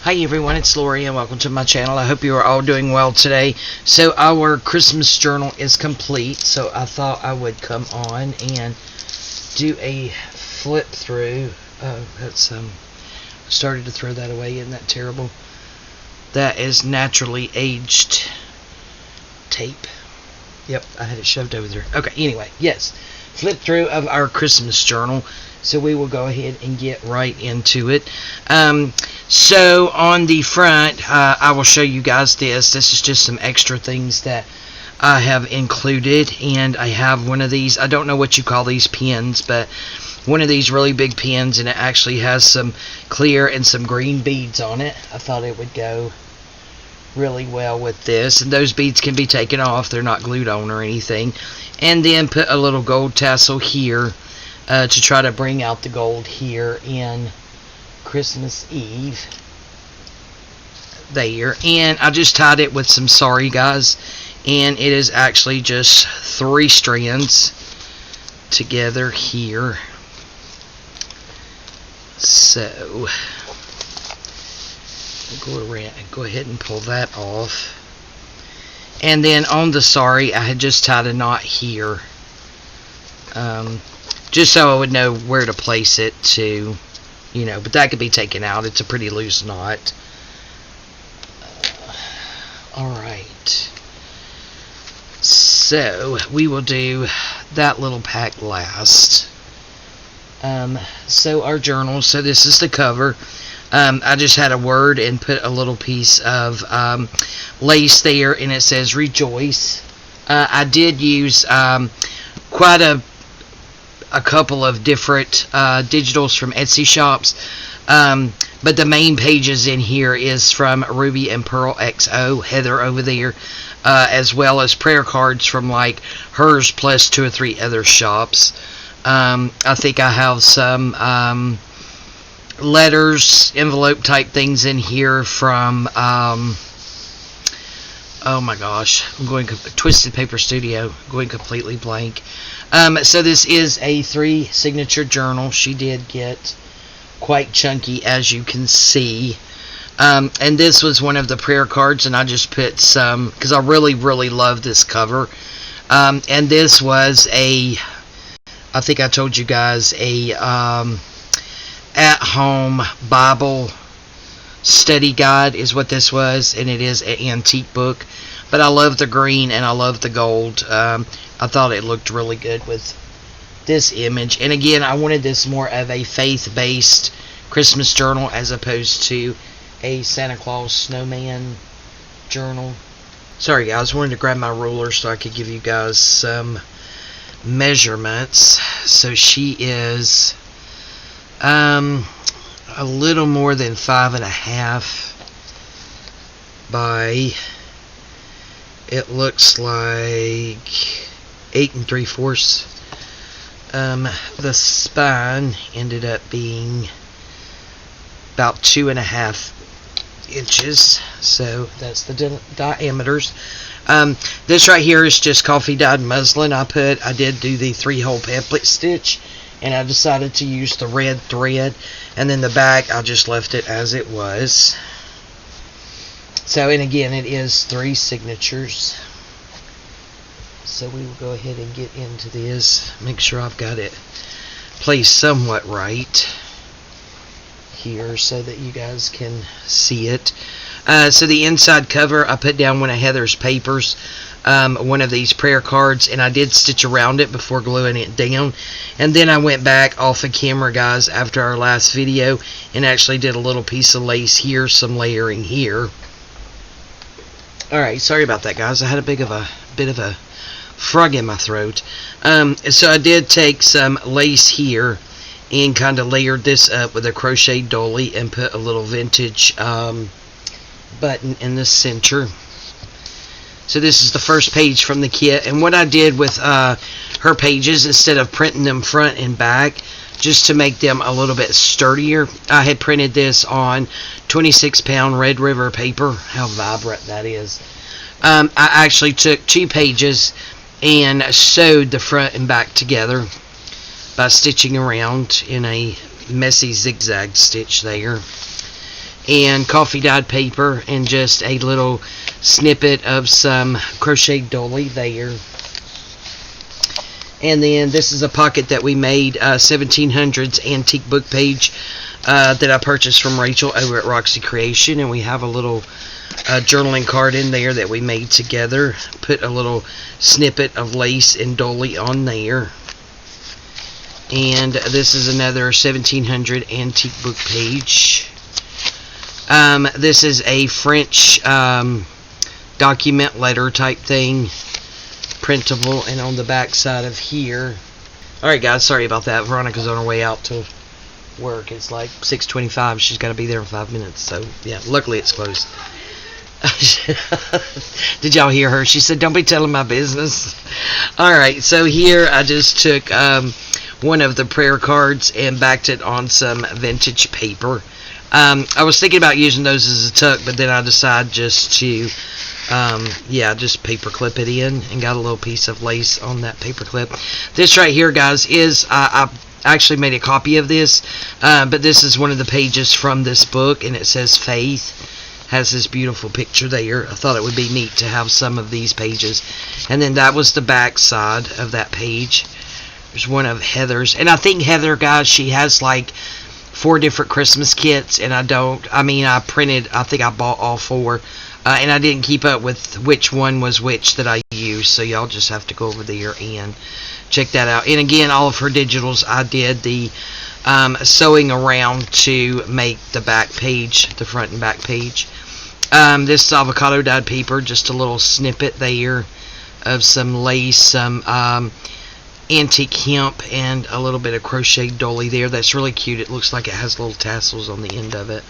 Hi everyone, it's Lorie and welcome to my channel. I hope you are all doing well today. So our Christmas journal is complete, so I thought I would come on and do a flip through. That's I started to throw that away. Isn't that terrible? That is naturally aged tape. Yep, I had it shoved over there. Okay, anyway, yes, flip through of our Christmas journal. So we will go ahead and get right into it. So on the front, I will show you guys this. This is just some extra things that I have included. And I have one of these, I don't know what you call these pins, but one of these really big pins, and it actually has some clear and some green beads on it. I thought it would go really well with this, and those beads can be taken off. They're not glued on or anything. And then put a little gold tassel here to try to bring out the gold here in Christmas Eve there. And I just tied it with some sari, guys, and it is actually just 3 strands together here. So go ahead and pull that off. And then on the sari, I had just tied a knot here, just so I would know where to place it to, you know, but that could be taken out. It's a pretty loose knot. Alright, so we will do that little pack last. So our journal, so this is the cover. I just had a word and put a little piece of lace there, and it says rejoice. I did use quite a couple of different digitals from Etsy shops, but the main pages in here is from Ruby and Pearlxo, Heather over there, as well as prayer cards from like hers plus 2 or 3 other shops. I think I have some letters, envelope type things in here from oh my gosh, I'm going Twisted Paper Studio, going completely blank. So this is a 3 signature journal. She did get quite chunky, as you can see. And this was one of the prayer cards, and I just put some because I really love this cover. And this was I think I told you guys, a at-home Bible study guide is what this was, and it is an antique book. But I love the green and I love the gold. I thought it looked really good with this image. And again, I wanted this more of a faith-based Christmas journal as opposed to a Santa Claus snowman journal. Sorry guys, I wanted to grab my ruler so I could give you guys some measurements. So she is a little more than 5.5 by, it looks like 8 3/4. The spine ended up being about 2.5 inches, so that's the diameters. This right here is just coffee dyed muslin. I did do the 3-hole pamphlet stitch, and I decided to use the red thread, and then the back I just left it as it was. So, and again, it is 3 signatures. So we will go ahead and get into this. Make sure I've got it placed somewhat right here so that you guys can see it. So the inside cover, I put down one of Heather's papers, one of these prayer cards, and I did stitch around it before gluing it down. And then I went back off of camera, guys, after our last video, and actually did a little piece of lace here, some layering here. Alright, sorry about that, guys. I had a bit of a frog in my throat. So I did take some lace here and kind of layered this up with a crochet dolly and put a little vintage button in the center. So this is the first page from the kit, and what I did with her pages, instead of printing them front and back, just to make them a little bit sturdier, I had printed this on 26-pound Red River paper. How vibrant that is. I actually took 2 pages and sewed the front and back together by stitching around in a messy zigzag stitch there. and coffee dyed paper, and just a little snippet of some crocheted dolly there. And then this is a pocket that we made, 1700s antique book page that I purchased from Rachel over at Roxy Creation, and we have a little journaling card in there that we made together. Put a little snippet of lace and dolly on there. And this is another 1700 antique book page. This is a French document letter type thing, printable, and on the back side of here. Alright guys, sorry about that. Veronica's on her way out to work. It's like 6:25. She's got to be there in 5 minutes. So yeah, luckily it's closed. Did y'all hear her? She said, "Don't be telling my business." Alright, so here I just took one of the prayer cards and backed it on some vintage paper. I was thinking about using those as a tuck, but then I decided just to just paper clip it in, and got a little piece of lace on that paper clip. This right here, guys, is I actually made a copy of this, but this is one of the pages from this book, and it says Faith. Has this beautiful picture there. I thought it would be neat to have some of these pages. And then that was the back side of that page. There's one of Heather's, and I think Heather, guys, she has like 4 different Christmas kits, and I think I bought all 4, and I didn't keep up with which one was which that I used, so y'all just have to go over there and check that out. And again, all of her digitals, I did the sewing around to make the back page, the front and back page. This is avocado dyed paper, just a little snippet there of some lace, some antique hemp, and a little bit of crocheted dolly there. That's really cute. It looks like it has little tassels on the end of it.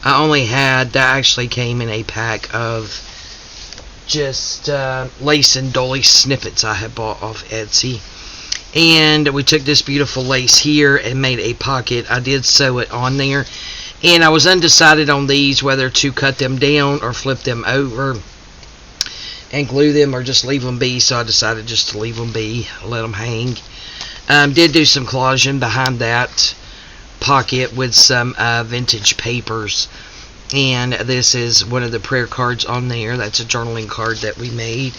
That actually came in a pack of just lace and dolly snippets I had bought off Etsy. And we took this beautiful lace here and made a pocket. I did sew it on there, and I was undecided on these, whether to cut them down or flip them over and glue them or just leave them be, so I decided just to leave them be, let them hang. Did do some collaging behind that pocket with some vintage papers, and this is one of the prayer cards on there. That's a journaling card that we made.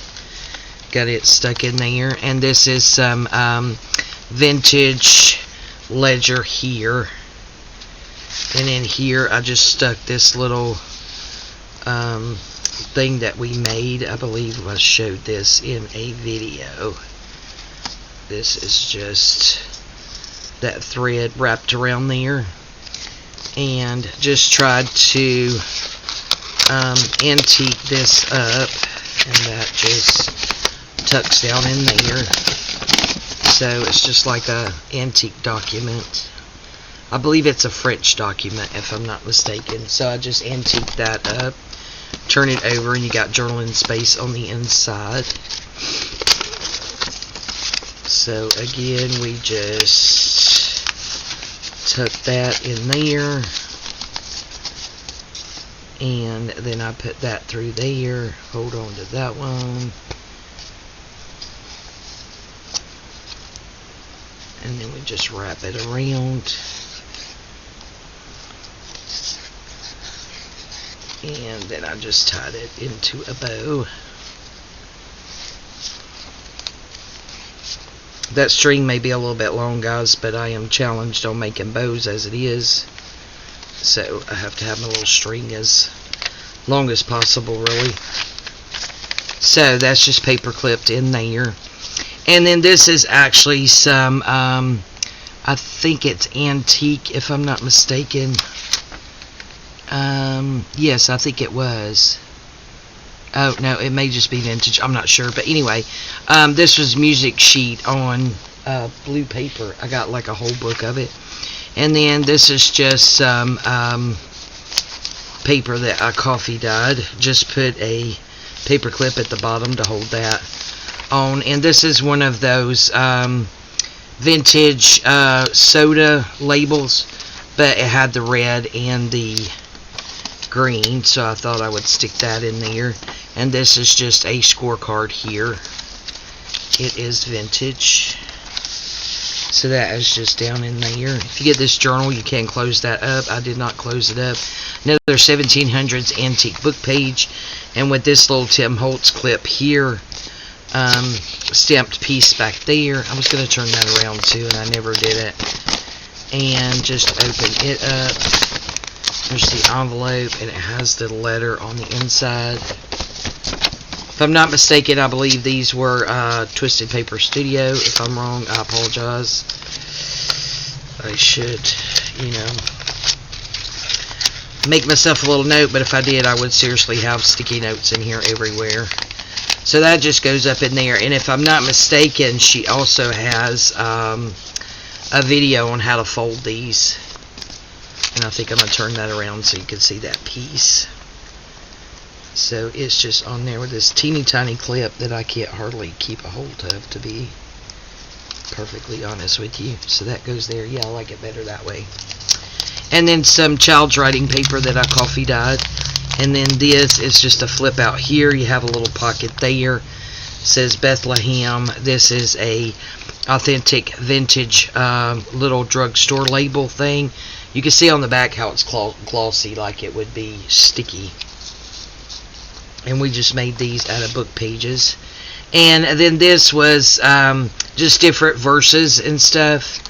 Got it stuck in there. And this is some vintage ledger here, and in here I just stuck this little thing that we made. I believe I showed this in a video. This is just that thread wrapped around there, and just tried to antique this up, and that just tucks down in there. So it's just like a antique document. I believe it's a French document, if I'm not mistaken. So I just antiqued that up, turn it over, and you got journaling space on the inside. So again, we just tuck that in there, and then I put that through there. Hold on to that one. And then we just wrap it around. And then I just tied it into a bow. That string may be a little bit long, guys, but I am challenged on making bows as it is. So I have to have my little string as long as possible, really. So that's just paper clipped in there. And then this is actually some, I think it's antique, if I'm not mistaken. Yes, I think it was. Oh, no, it may just be vintage. I'm not sure. But anyway, this was music sheet on blue paper. I got like a whole book of it. And then this is just some paper that I coffee dyed. Just put a paper clip at the bottom to hold that on. And this is one of those vintage soda labels, but it had the red and the green, so I thought I would stick that in there. And this is just a scorecard here. It is vintage. So that is just down in there. If you get this journal, you can close that up. I did not close it up. Another 1700s antique book page. And with this little Tim Holtz clip here, stamped piece back there. I was going to turn that around too, and I never did it. And just open it up. There's the envelope, and it has the letter on the inside. If I'm not mistaken, I believe these were Twisted Paper Studio. If I'm wrong, I apologize. I should, make myself a little note, but if I did, I would seriously have sticky notes in here everywhere. So that just goes up in there. And if I'm not mistaken, she also has a video on how to fold these. And I think I'm going to turn that around so you can see that piece. So it's just on there with this teeny tiny clip that I can't hardly keep a hold of, to be perfectly honest with you. So that goes there. Yeah, I like it better that way. And then some child's writing paper that I coffee dyed. And then this is just a flip out here. You have a little pocket there. It says Bethlehem. This is a authentic vintage little drugstore label thing. You can see on the back how it's glossy, like it would be sticky. And we just made these out of book pages. And then this was just different verses and stuff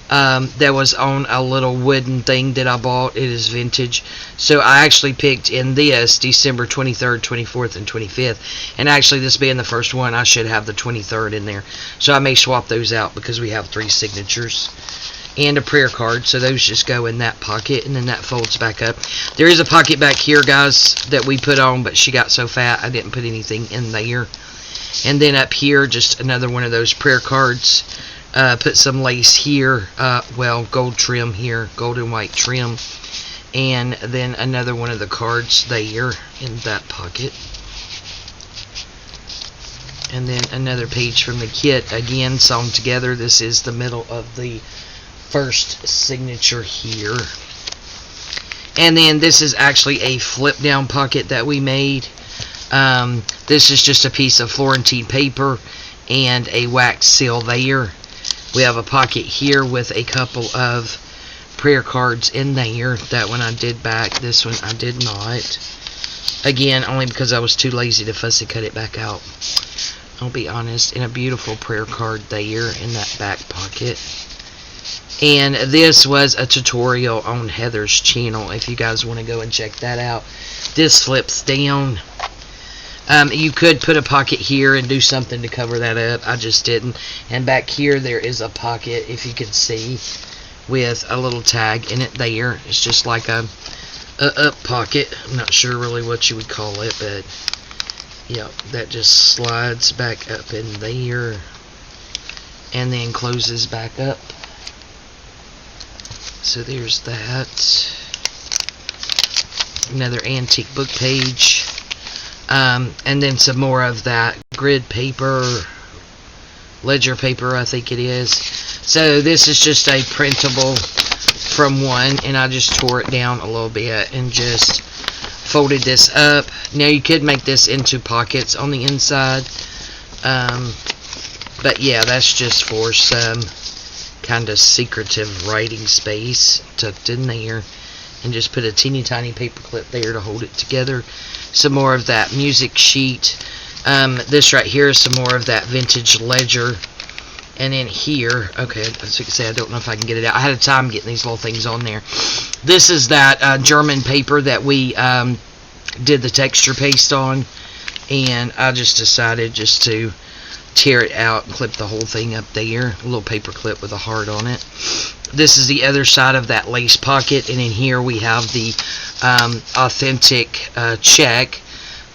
that was on a little wooden thing that I bought. It is vintage. So I actually picked in this December 23rd, 24th, and 25th. And actually, this being the first one, I should have the 23rd in there. So I may swap those out because we have 3 signatures. And a prayer card, so those just go in that pocket, and then that folds back up. There is a pocket back here, guys, that we put on, but she got so fat I didn't put anything in there. And then up here, just another one of those prayer cards. Put some lace here, gold trim here, gold and white trim. And then another one of the cards there in that pocket. And then another page from the kit, again sewn together. This is the middle of the first signature here. And then this is actually a flip down pocket that we made. This is just a piece of Florentine paper and a wax seal there. We have a pocket here with a couple of prayer cards in there. That one I did back. This one I did not. Again, only because I was too lazy to fussy cut it back out. I'll be honest. And a beautiful prayer card there in that back pocket. And this was a tutorial on Heather's channel, if you guys want to go and check that out. This flips down. You could put a pocket here and do something to cover that up. I just didn't. And back here there is a pocket, if you can see, with a little tag in it there. It's just like a up pocket. I'm not sure really what you would call it, but yeah, that just slides back up in there and then closes back up. So there's that. Another antique book page. And then some more of that grid paper, ledger paper, I think it is. So this is just a printable from one, and I just tore it down a little bit and just folded this up. Now you could make this into pockets on the inside. But yeah, that's just for some kind of secretive writing space tucked in there, and just put a teeny tiny paper clip there to hold it together. Some more of that music sheet. This right here is some more of that vintage ledger. And then here, okay, as you can see, I don't know if I can get it out. I had a time getting these little things on there. This is that German paper that we did the texture paste on, and I just decided just to tear it out and clip the whole thing up there. A little paper clip with a heart on it. This is the other side of that lace pocket, and in here we have the authentic check,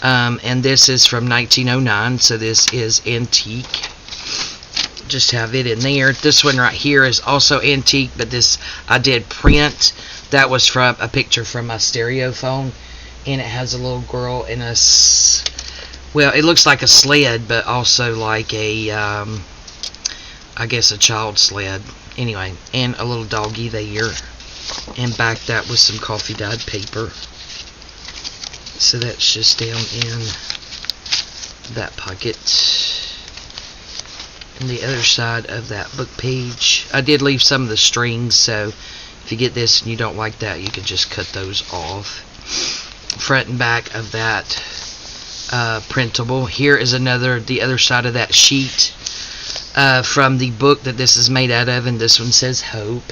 and this is from 1909, so this is antique. Just have it in there. This one right here is also antique, but this I did print. That was from a picture from my stereo phone, and it has a little girl in a, well, it looks like a sled, but also like a, I guess a child sled. Anyway, and a little doggy there, and back that with some coffee dyed paper. So that's just down in that pocket. And the other side of that book page, I did leave some of the strings, so if you get this and you don't like that, you can just cut those off. Front and back of that printable. Here is the other side of that sheet from the book that this is made out of, and this one says Hope.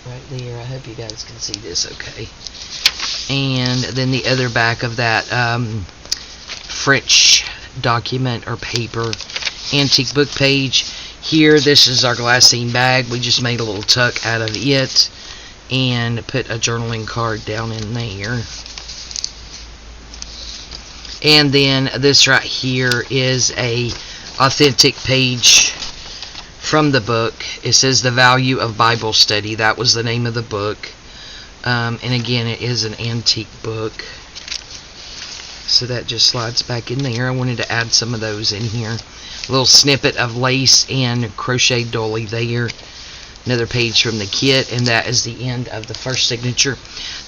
Right there. I hope you guys can see this okay. And then the other back of that French document or paper antique book page. Here, this is our glassine bag. We just made a little tuck out of it and put a journaling card down in there. And then this right here is a authentic page from the book. It says The Value of Bible Study. That was the name of the book. And again, it is an antique book. So that just slides back in there. I wanted to add some of those in here. A little snippet of lace and crochet dolly there. Another page from the kit, and that is the end of the first signature.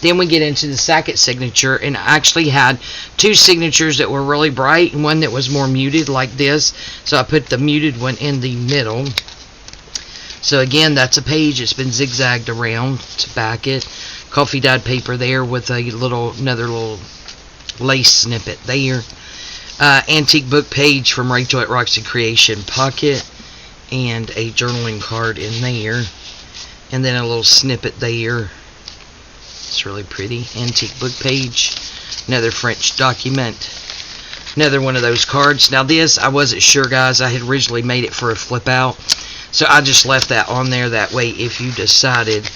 Then we get into the second signature, and I actually had two signatures that were really bright and one that was more muted like this. So I put the muted one in the middle. So again, that's a page. It's been zigzagged around to back it. Coffee dyed paper there with another little lace snippet there. Antique book page from Rachel at Roxy Creation pocket, and a journaling card in there, and then a little snippet there. It's really pretty. Antique book page, another French document, another one of those cards. Now this, I wasn't sure, guys. I had originally made it for a flip out, so I just left that on there. That way, if you decided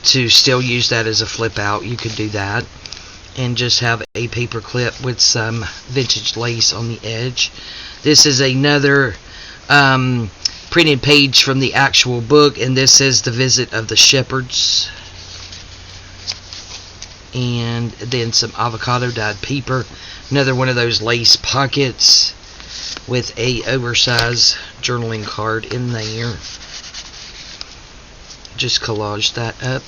to still use that as a flip out, you could do that. And just have a paper clip with some vintage lace on the edge. This is another printed page from the actual book, and this is The Visit of the Shepherds. And then some avocado dyed paper. Another one of those lace pockets with a oversized journaling card in there. Just collage that up.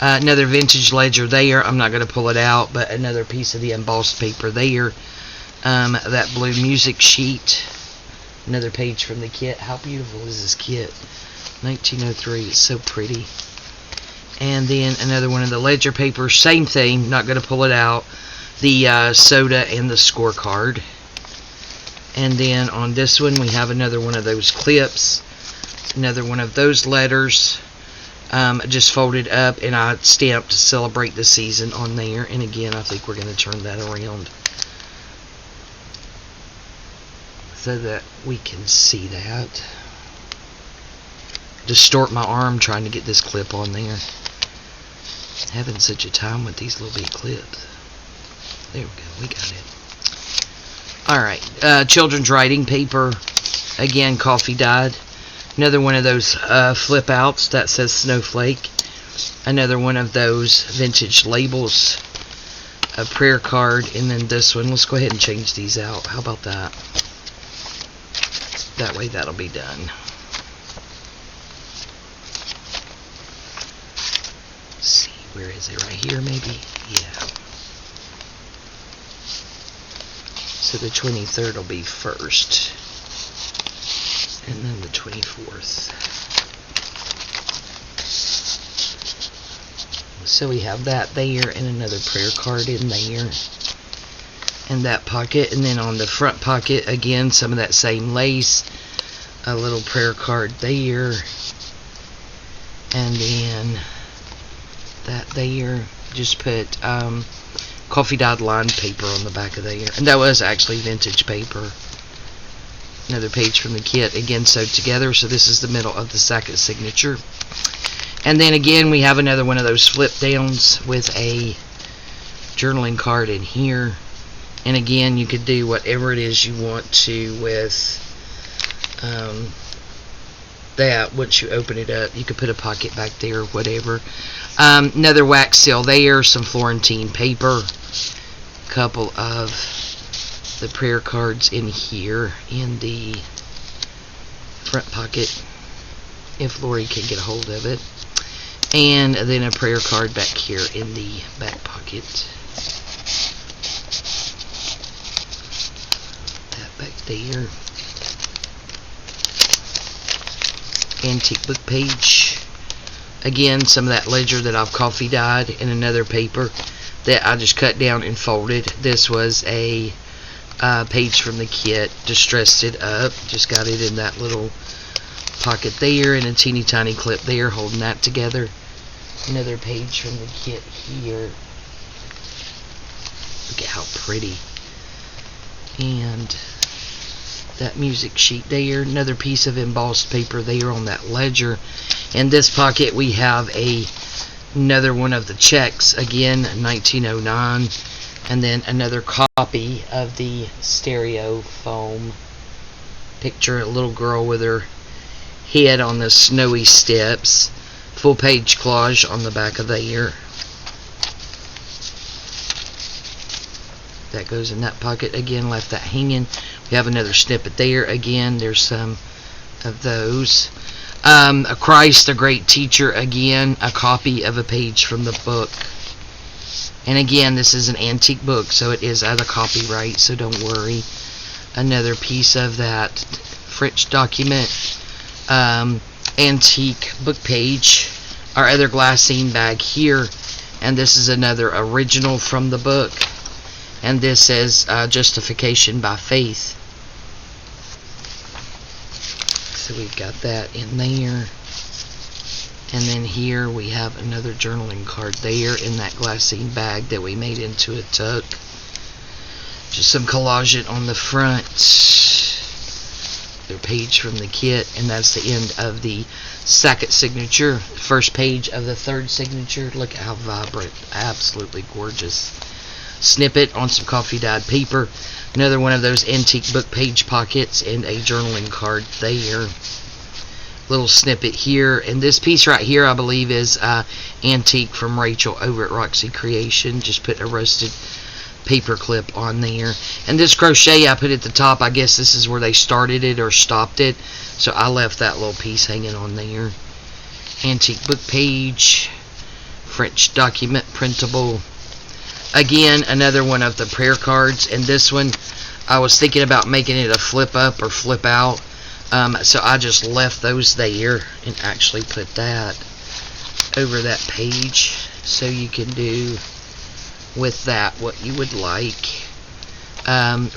Another vintage ledger there. I'm not going to pull it out, but another piece of the embossed paper there. That blue music sheet. Another page from the kit. How beautiful is this kit? 1903. It's so pretty. And then another one of the ledger papers. Same thing. Not going to pull it out. The soda and the scorecard. And then on this one, we have another one of those clips. Another one of those letters. Just folded up, and I stamped Celebrate the Season on there. And again, I think we're going to turn that around so that we can see that. Distort my arm trying to get this clip on there. Having such a time with these little bitty clips. There we go, we got it. Alright, children's writing paper. Again, coffee dyed. Another one of those flip outs that says Snowflake. Another one of those vintage labels. A prayer card. And then this one. Let's go ahead and change these out. How about that? That way that'll be done. Let's see. Where is it? Right here maybe? Yeah. So the 23rd will be first. And then the 24th. So we have that there, and another prayer card in there. And that pocket. And then on the front pocket, again, some of that same lace. A little prayer card there. And then that there. Just put coffee dyed lined paper on the back of there. And that was actually vintage paper. Another page from the kit, again sewed together. So this is the middle of the second signature. And then again, we have another one of those flip downs with a journaling card in here. And again, you could do whatever it is you want to with that. Once you open it up, you could put a pocket back there or whatever. Another wax seal there, some Florentine paper, a couple of the prayer cards in here in the front pocket, if Lorie can get a hold of it, and then a prayer card back here in the back pocket. That back there. antique book page. Again, some of that ledger that I've coffee dyed in another paper that I just cut down and folded. This was a page from the kit, distressed it up, just got it in that little pocket there, and a teeny tiny clip there holding that together. Another page from the kit here. Look at how pretty. And that music sheet there, another piece of embossed paper there on that ledger. In this pocket we have another one of the checks, again 1909, and then another copy of the stereo foam picture, a little girl with her head on the snowy steps, full page collage on the back of there. That goes in that pocket. Again, left that hanging. We have another snippet there. Again, there's some of those. A Christ the Great Teacher. Again, a copy of a page from the book. And again, this is an antique book, so it is out of copyright, so don't worry. Another piece of that French document. Antique book page. Our other glassine bag here. And this is another original from the book. And this says Justification by Faith. So we've got that in there. And then here we have another journaling card there in that glassine bag that we made into a tuck. Just some collage on the front. Their page from the kit, and that's the end of the second signature. First page of the third signature. Look at how vibrant. Absolutely gorgeous. Snippet on some coffee dyed paper. Another one of those antique book page pockets, and a journaling card there. Little snippet here, and this piece right here I believe is antique from Rachel over at Roxy Creation. Just put a roasted paper clip on there. And this crochet I put at the top, I guess this is where they started it or stopped it, so I left that little piece hanging on there. Antique book page, French document printable. Again, another one of the prayer cards, and this one I was thinking about making it a flip up or flip out, so I just left those there and actually put that over that page, so you can do with that what you would like.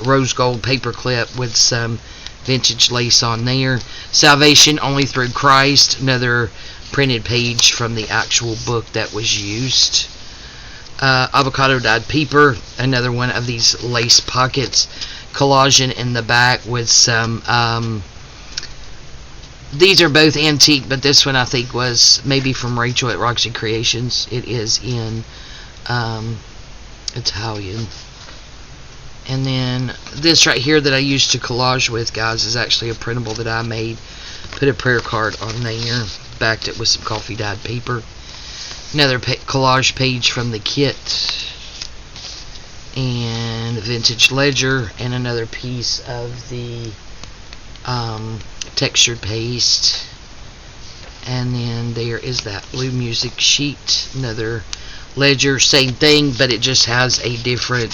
Rose gold paper clip with some vintage lace on there. Salvation only through Christ, another printed page from the actual book that was used. Avocado dyed paper, another one of these lace pockets. Collage in the back with some these are both antique, but this one I think was maybe from Rachel at Roxy Creations. It is in Italian. And then this right here that I used to collage with, guys, is actually a printable that I made. Put a prayer card on there, backed it with some coffee dyed paper. Another collage page from the kit, and vintage ledger, and another piece of the textured paste. And then there is that blue music sheet, another ledger, same thing, but it just has a different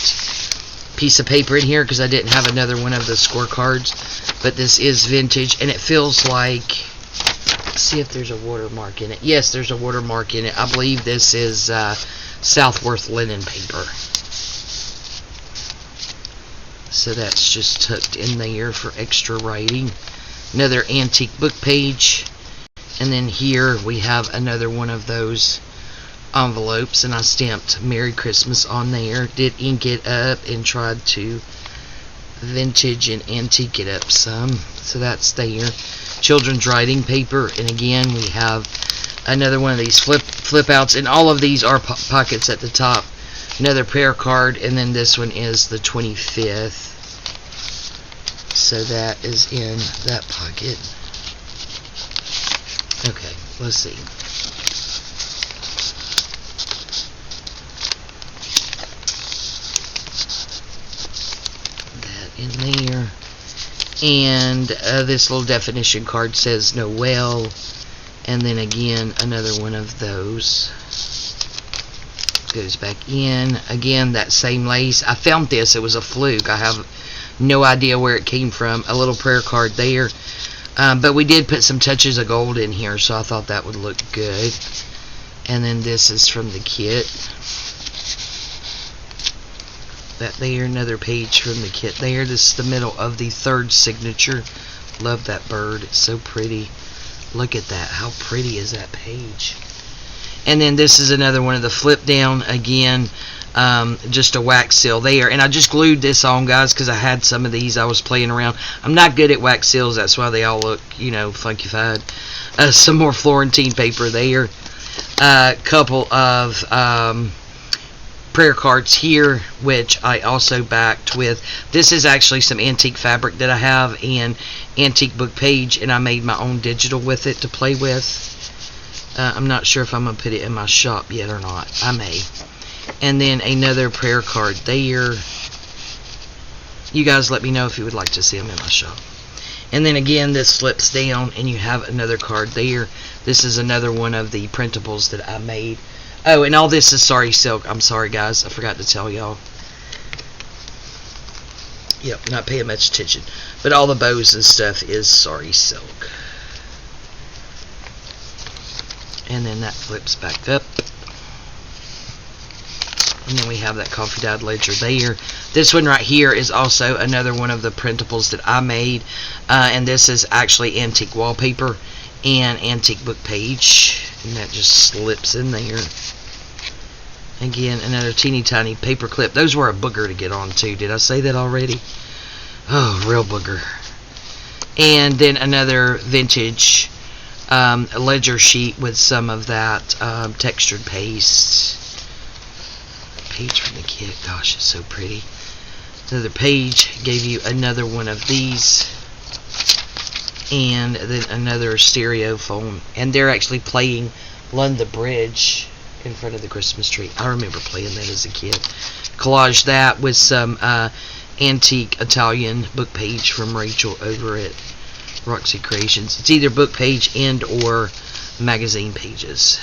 piece of paper in here because I didn't have another one of the scorecards. But this is vintage, and it feels like, see if there's a watermark in it. Yes, there's a watermark in it. I believe this is Southworth linen paper. So that's just tucked in there for extra writing. Another antique book page. And then here we have another one of those envelopes, and I stamped Merry Christmas on there. Did ink it up and tried to vintage and antique it up some. So that's there. Children's writing paper, and again we have another one of these flip outs, and all of these are pockets at the top. Another prayer card, and then this one is the 25th, so that is in that pocket. Okay, let's see. That in there. And this little definition card says Noel, and then again another one of those goes back in. Again, that same lace. I found this, it was a fluke, I have no idea where it came from. A little prayer card there. But we did put some touches of gold in here, so I thought that would look good. And then this is from the kit. That there, another page from the kit there. This is the middle of the third signature. Love that bird. It's so pretty. Look at that. How pretty is that page? And then this is another one of the flip down. Again, just a wax seal there. And I just glued this on, guys, because I had some of these I was playing around. I'm not good at wax seals. That's why they all look, you know, funky-fied. Some more Florentine paper there. A couple of prayer cards here, which I also backed with. This is actually some antique fabric that I have and antique book page, and I made my own digital with it to play with. I'm not sure if I'm going to put it in my shop yet or not. I may. And then another prayer card there. You guys let me know if you would like to see them in my shop. And then again, this flips down and you have another card there. This is another one of the printables that I made. Oh, and all this is sari silk. I'm sorry, guys. I forgot to tell y'all. Yep, not paying much attention. But all the bows and stuff is sari silk. And then that flips back up. And then we have that coffee dyed ledger there. This one right here is also another one of the printables that I made. And this is actually antique wallpaper and antique book page. And that just slips in there. Again, another teeny tiny paper clip. Those were a booger to get on too. Did I say that already? Oh, real booger. And then another vintage ledger sheet with some of that textured paste. Page from the kit. Gosh, it's so pretty. Another page. Gave you another one of these. And then another stereo phone. And they're actually playing London Bridge in front of the Christmas tree. I remember playing that as a kid. Collage that with some antique Italian book page from Rachel over at Roxy Creations. It's either book page and or magazine pages.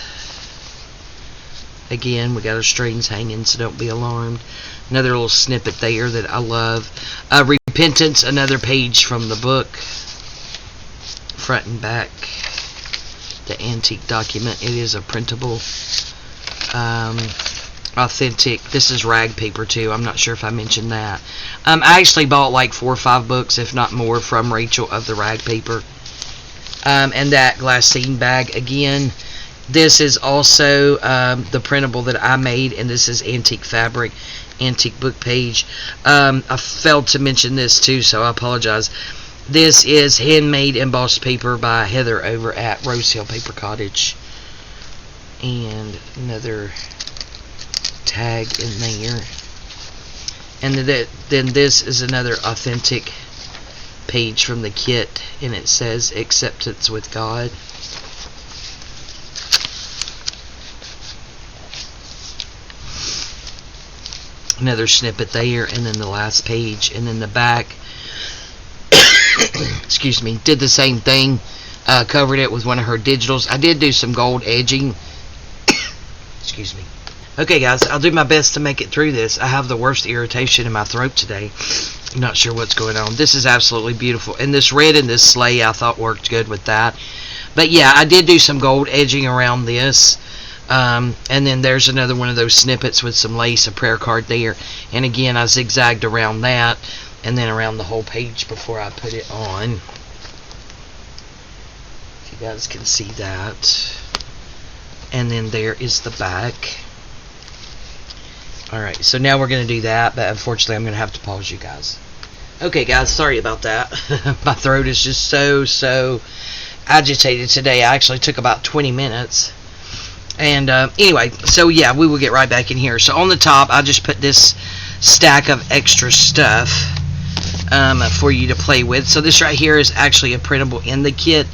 Again, we got our strings hanging, so don't be alarmed. Another little snippet there that I love. Repentance, another page from the book. Front and back. The antique document. It is a printable. Authentic. This is rag paper too. I'm not sure if I mentioned that. I actually bought like 4 or 5 books, if not more, from Rachel of the rag paper. And that glassine bag again. This is also the printable that I made, and this is antique fabric, antique book page. I failed to mention this too, so I apologize. This is handmade embossed paper by Heather over at Rose Hill Paper Cottage. And another tag in there. And then this is another authentic page from the kit, and it says Acceptance with God. Another snippet there, and then the last page, and then the back. Excuse me. Did the same thing. Covered it with one of her digitals. I did do some gold edging. Excuse me. Okay, guys, I'll do my best to make it through this. I have the worst irritation in my throat today. I'm not sure what's going on. This is absolutely beautiful. And this red and this sleigh I thought worked good with that. But yeah, I did do some gold edging around this. And then there's another one of those snippets with some lace, a prayer card there. And again, I zigzagged around that and then around the whole page before I put it on. If you guys can see that. And then there is the back. Alright, so now we're going to do that, but unfortunately I'm going to have to pause you guys. Okay guys, sorry about that. My throat is just so agitated today. I actually took about 20 minutes. And anyway, so yeah, we will get right back in here. So on the top, I just put this stack of extra stuff for you to play with. So this right here is actually a printable in the kit.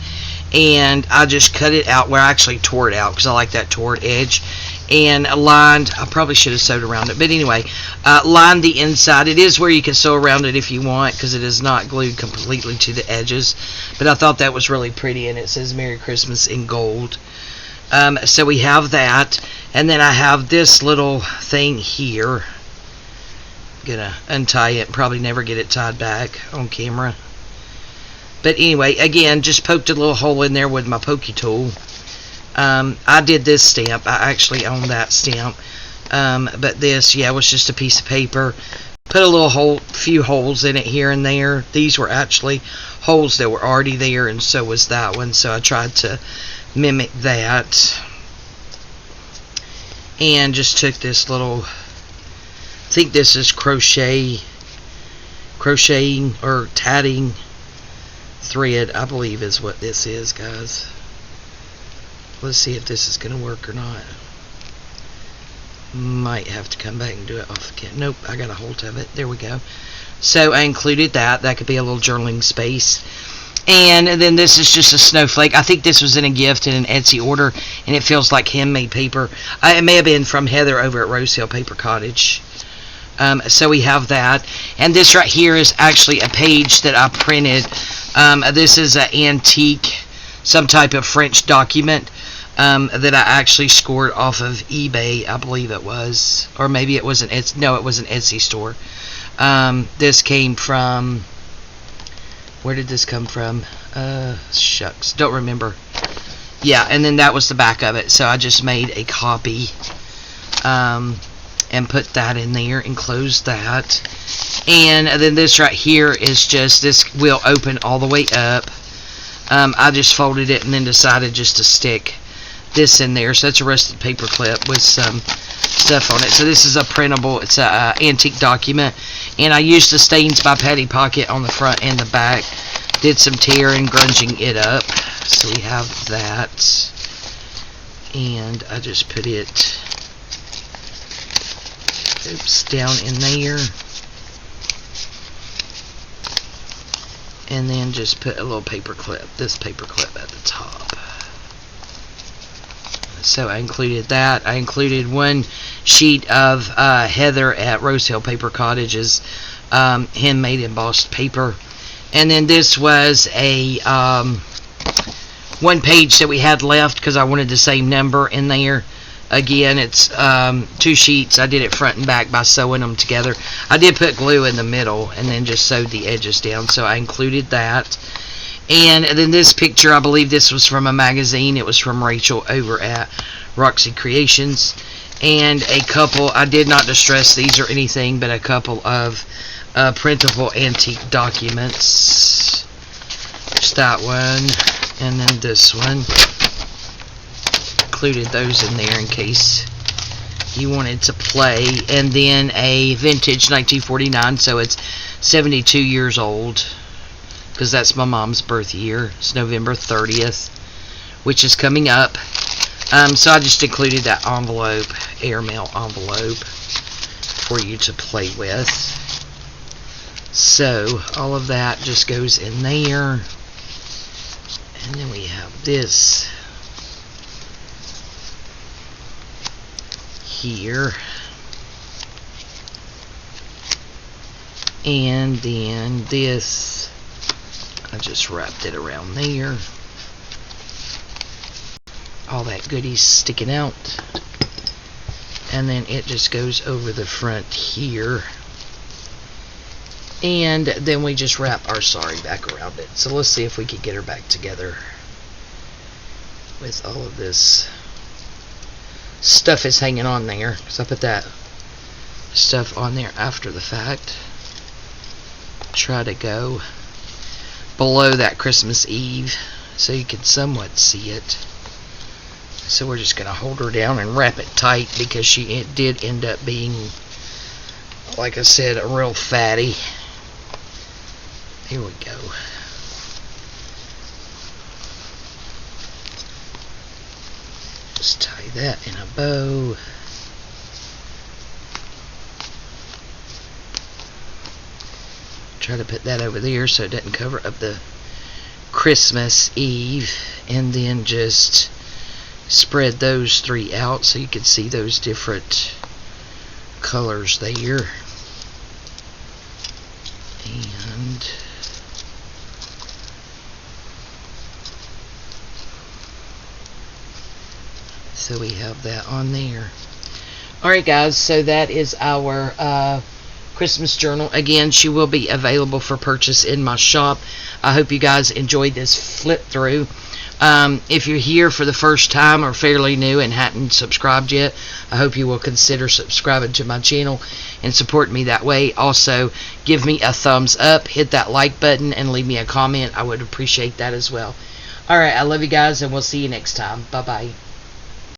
And I just cut it out, where I actually tore it out because I like that tore edge. And lined, I probably should have sewed around it, but anyway, lined the inside. It is where you can sew around it if you want, because it is not glued completely to the edges. But I thought that was really pretty, and it says Merry Christmas in gold. So we have that, and then I have this little thing here. I'm gonna untie it, probably never get it tied back on camera. But anyway, again, just poked a little hole in there with my pokey tool. I did this stamp. I actually own that stamp. But this, yeah, was just a piece of paper. Put a few holes in it here and there. These were actually holes that were already there, and so was that one. So I tried to mimic that. And just took this little, I think this is crocheting or tatting thread, I believe is what this is, guys. Let's see if this is going to work or not. Might have to come back and do it off again. Nope, I got a hold of it. There we go. So I included that. That could be a little journaling space. And then this is just a snowflake. I think this was in a gift in an Etsy order, and it feels like handmade paper. It may have been from Heather over at Rosehill Paper Cottage. So we have that. And this right here is actually a page that I printed. This is an antique, some type of French document that I actually scored off of eBay, I believe it was. Or maybe it was an Etsy. No, it was an Etsy store. This came from... Where did this come from? Shucks, don't remember. Yeah, and then that was the back of it. So I just made a copy and put that in there and closed that. And then this right here is just, this will open all the way up. I just folded it and then decided just to stick this in there. So that's a rusted paper clip with some stuff on it. So this is a printable, it's a antique document, and I used the Stains by Patty Pocket on the front and the back. Did some tear and grunging it up. So we have that, and I just put it, oops, down in there, and then just put a little paper clip, this paper clip at the top. So I included that. I included one sheet of Heather at Rosehill Paper Cottage's handmade embossed paper. And then this was a one page that we had left because I wanted the same number in there. Again, it's 2 sheets. I did it front and back by sewing them together. I did put glue in the middle and then just sewed the edges down. So I included that. And then this picture, I believe this was from a magazine. It was from Rachel over at Roxy Creations. And a couple, I did not distress these or anything, but a couple of printable antique documents. Just that one, and then this one. Included those in there in case you wanted to play. And then a vintage 1949, so it's 72 years old. Because that's my mom's birth year. It's November 30th, which is coming up. So I just included that envelope, airmail envelope, for you to play with. So all of that just goes in there. And then we have this here. And then this, I just wrapped it around there. All that goodies sticking out. And then it just goes over the front here. And then we just wrap our sari back around it. So let's see if we can get her back together with all of this stuff is hanging on there. Because I put that stuff on there after the fact. Try to go below that Christmas Eve so you can somewhat see it. So we're just going to hold her down and wrap it tight because it did end up being, like I said, a real fatty. Here we go. Just tie that in a bow. Try to put that over there so it doesn't cover up the Christmas Eve, and then just spread those 3 out so you can see those different colors there. And so we have that on there. Alright guys, so that is our Christmas journal. Again, she will be available for purchase in my shop. I hope you guys enjoyed this flip through. If you're here for the first time or fairly new and hadn't subscribed yet, I hope you will consider subscribing to my channel and support me that way. Also, give me a thumbs up, hit that like button, and leave me a comment. I would appreciate that as well. Alright, I love you guys, and we'll see you next time. Bye-bye.